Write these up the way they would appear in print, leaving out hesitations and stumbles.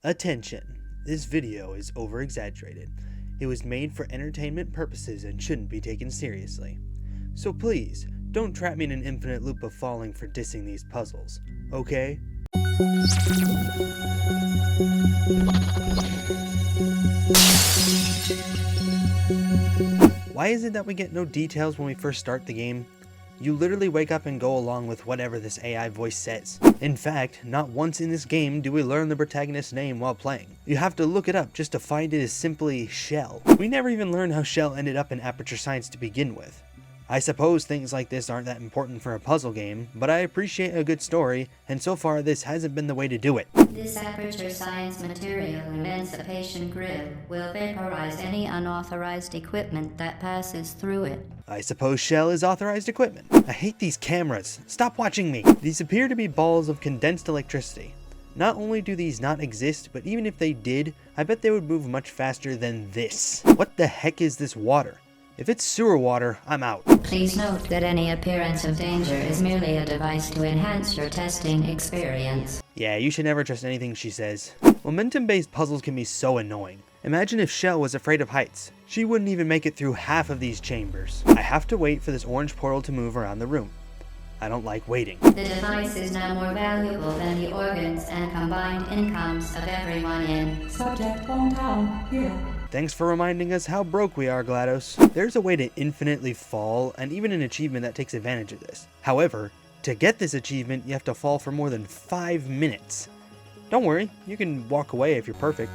Attention! This video is over-exaggerated. It was made for entertainment purposes and shouldn't be taken seriously. So please, don't trap me in an infinite loop of falling for dissing these puzzles, okay? Why is it that we get no details when we first start the game? You literally wake up and go along with whatever this AI voice says. In fact, not once in this game do we learn the protagonist's name while playing. You have to look it up just to find it as simply Shell. We never even learn how Shell ended up in Aperture Science to begin with. I suppose things like this aren't that important for a puzzle game, but I appreciate a good story, and so far this hasn't been the way to do it. This Aperture Science material emancipation grid will vaporize any unauthorized equipment that passes through it. I suppose Shell is authorized equipment. I hate these cameras. Stop watching me. These appear to be balls of condensed electricity. Not only do these not exist, but even if they did, I bet they would move much faster than this. What the heck is this water? If it's sewer water, I'm out. Please note that any appearance of danger is merely a device to enhance your testing experience. Yeah, you should never trust anything she says. Momentum-based puzzles can be so annoying. Imagine if Shell was afraid of heights. She wouldn't even make it through half of these chambers. I have to wait for this orange portal to move around the room. I don't like waiting. The device is now more valuable than the organs and combined incomes of everyone in Subject Hometown here. Thanks for reminding us how broke we are, GLaDOS. There's a way to infinitely fall, and even an achievement that takes advantage of this. However, to get this achievement, you have to fall for more than 5 minutes. Don't worry, you can walk away if you're perfect.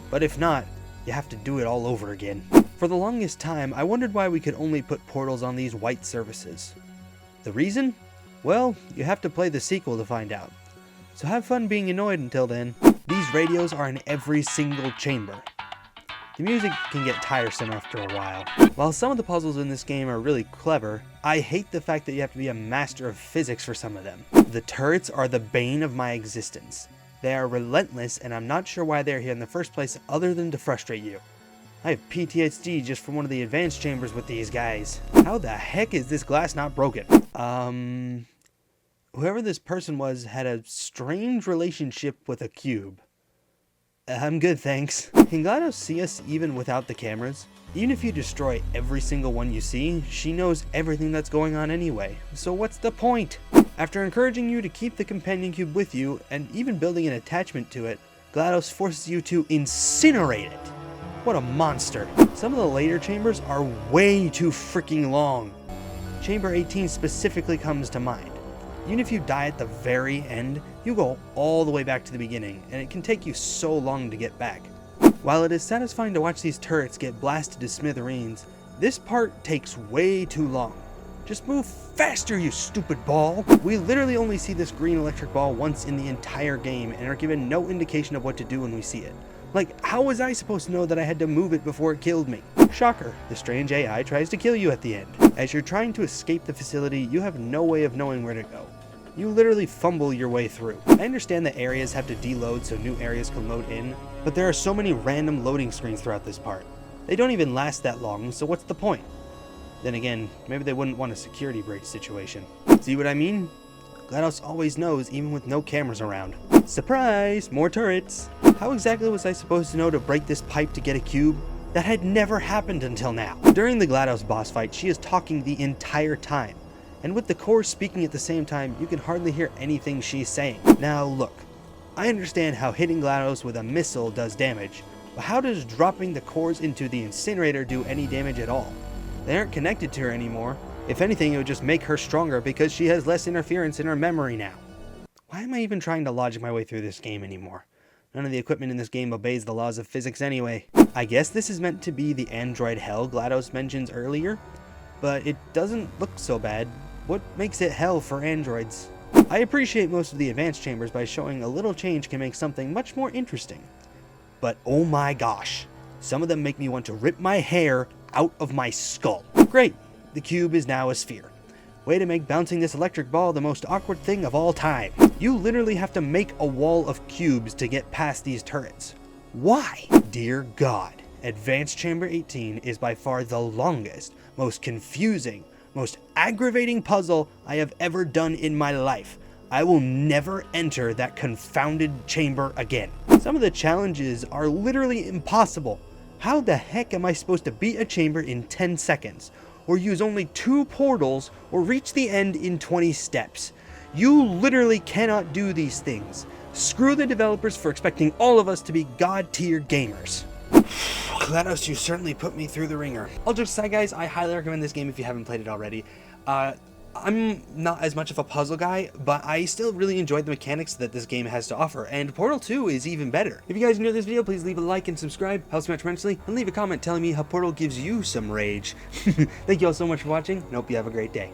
But if not, you have to do it all over again. For the longest time, I wondered why we could only put portals on these white surfaces. The reason? Well, you have to play the sequel to find out. So have fun being annoyed until then. These radios are in every single chamber. The music can get tiresome after a while. While some of the puzzles in this game are really clever, I hate the fact that you have to be a master of physics for some of them. The turrets are the bane of my existence. They are relentless, and I'm not sure why they're here in the first place other than to frustrate you. I have PTSD just from one of the advanced chambers with these guys. How the heck is this glass not broken? Whoever this person was had a strange relationship with a cube. I'm good, thanks. Can GLaDOS see us even without the cameras? Even if you destroy every single one you see, she knows everything that's going on anyway. So what's the point? After encouraging you to keep the companion cube with you, and even building an attachment to it, GLaDOS forces you to incinerate it. What a monster. Some of the later chambers are way too freaking long. Chamber 18 specifically comes to mind. Even if you die at the very end, you go all the way back to the beginning, and it can take you so long to get back. While it is satisfying to watch these turrets get blasted to smithereens, this part takes way too long. Just move faster, you stupid ball! We literally only see this green electric ball once in the entire game and are given no indication of what to do when we see it. Like, how was I supposed to know that I had to move it before it killed me? Shocker, the strange AI tries to kill you at the end. As you're trying to escape the facility, you have no way of knowing where to go. You literally fumble your way through. I understand that areas have to deload so new areas can load in, but there are so many random loading screens throughout this part. They don't even last that long, so what's the point? Then again, maybe they wouldn't want a security breach situation. See what I mean? GLaDOS always knows even with no cameras around. Surprise! More turrets! How exactly was I supposed to know to break this pipe to get a cube? That had never happened until now. During the GLaDOS boss fight, she is talking the entire time. And with the core speaking at the same time, you can hardly hear anything she's saying. Now look, I understand how hitting GLaDOS with a missile does damage, but how does dropping the cores into the incinerator do any damage at all? They aren't connected to her anymore. If anything, it would just make her stronger because she has less interference in her memory now. Why am I even trying to logic my way through this game anymore? None of the equipment in this game obeys the laws of physics anyway. I guess this is meant to be the android hell GLaDOS mentions earlier, but it doesn't look so bad. What makes it hell for androids? I appreciate most of the advanced chambers by showing a little change can make something much more interesting. But oh my gosh, some of them make me want to rip my hair out of my skull. Great, the cube is now a sphere. Way to make bouncing this electric ball the most awkward thing of all time. You literally have to make a wall of cubes to get past these turrets. Why? Dear God, Advanced Chamber 18 is by far the longest, most confusing, most aggravating puzzle I have ever done in my life. I will never enter that confounded chamber again. Some of the challenges are literally impossible. How the heck am I supposed to beat a chamber in 10 seconds? Or use only 2 portals, or reach the end in 20 steps? You literally cannot do these things. Screw the developers for expecting all of us to be god-tier gamers. GLaDOS, you certainly put me through the ringer. All jokes aside, guys, I highly recommend this game if you haven't played it already. I'm not as much of a puzzle guy, but I still really enjoyed the mechanics that this game has to offer, and Portal 2 is even better. If you guys enjoyed this video, please leave a like and subscribe, helps me out tremendously, and leave a comment telling me how Portal gives you some rage. Thank you all so much for watching, and hope you have a great day.